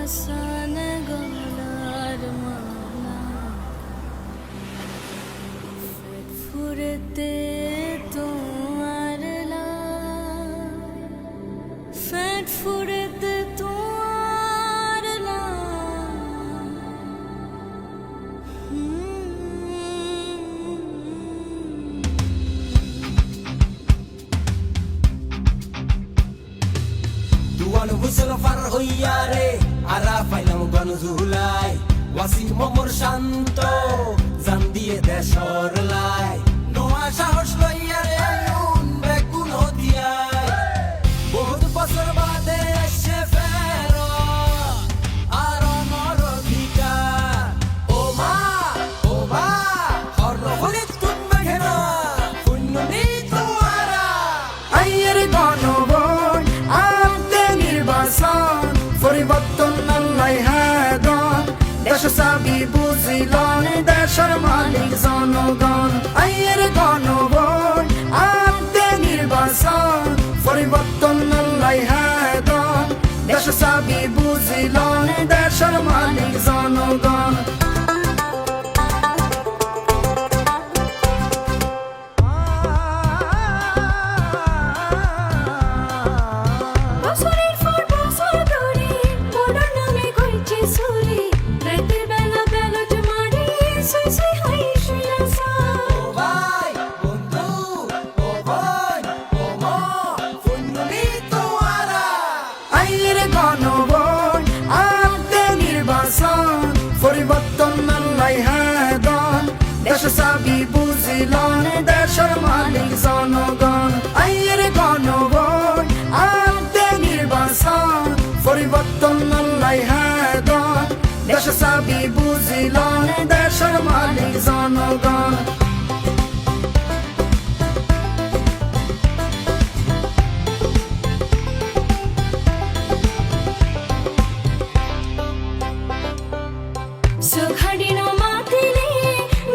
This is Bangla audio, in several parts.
আসান গলার মালা পেট ফুরেতে তোমার পেট ফুরেতে তোমার দুয়ান হুসেন ফার হইয়া রে আরা পাইলাম গনজুলাই ওয়াসিম মোর শান্ত জান দিয়ে দেশর লাই নোয়া সাহস লইয়া রে আইন বেকুন হতিয়াই বহুত বছর বাদে এসে ফের আর আমার অধিকার ও মা হর হরিত তুমি ঘের পুণ্য নি তোমারা আইয়ের গণভোট আনতে নির্বাচন পরিবর্তন আল্লাহ হাদন দেশ চাবি বুঝিলন দেশের মালিক জনগণ আইয়ের গণভোট আনতে নির্বাচন পরিবর্তন আল্লাহ হাদন দেশ চাবি বুঝিলন দেশের মালিক জনগণ বছরের পর বছর ধরে ভোটার নামে করছে চুরি রাতের বেলা ব্যালট মারি সুই সুই হই শুইলাসা ও ভাই বন্ধু ও বোন ও মা পুণ্য নি তোমারা আইয়ের গণভোট আনতে নির্বাচন পরিবর্তন আল্লাহ হাদন দেশ চাবি বুঝিলন দেশের মালিক জনগণ আইয়ের গণভোট আনতে নির্বাচন পরিবর্তন আল্লাহ হাদন দেশ চাবি বুঝিলন দেশের মালিক জনগণ সুখাডিনো মাতিলে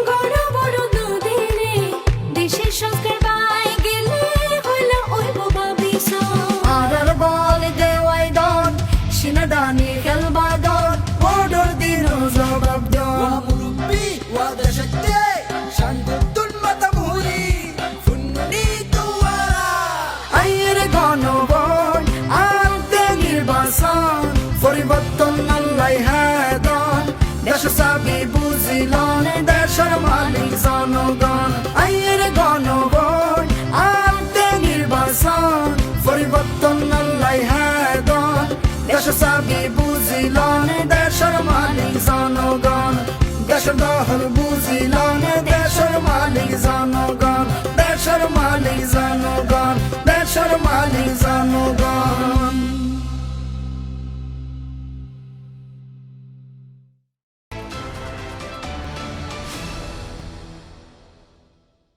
গড় বড় দিলে দেশের সংস্কার পাই গেলে হইলো ওই বাবা বিশ আরার বল দেওয়াই দন সিনাদানি খেলবা দন অর্ডার দিন জবাব দন ওয়া মুরব্বি ওয়া দেশতে শান্ততুন মাতামুরি পুণ্য নি তোমারা আইয়ের গণভোট আনতে নির্বাচন পরিবর্তন আল্লাহ হাদন দেশ চাবি বুঝিলন দেশের মালিক জনগণ আইয়ের গণভোট আনতে নির্বাচন পরিবর্তন আল্লাহ হাদন দেশ চাবি বুঝিলন দেশের মালিক জনগণ দেশের দহল বুঝিলন দেশের মালিক জনগণ দেশের মালিক জনগণ দেশের মালিক জনগণ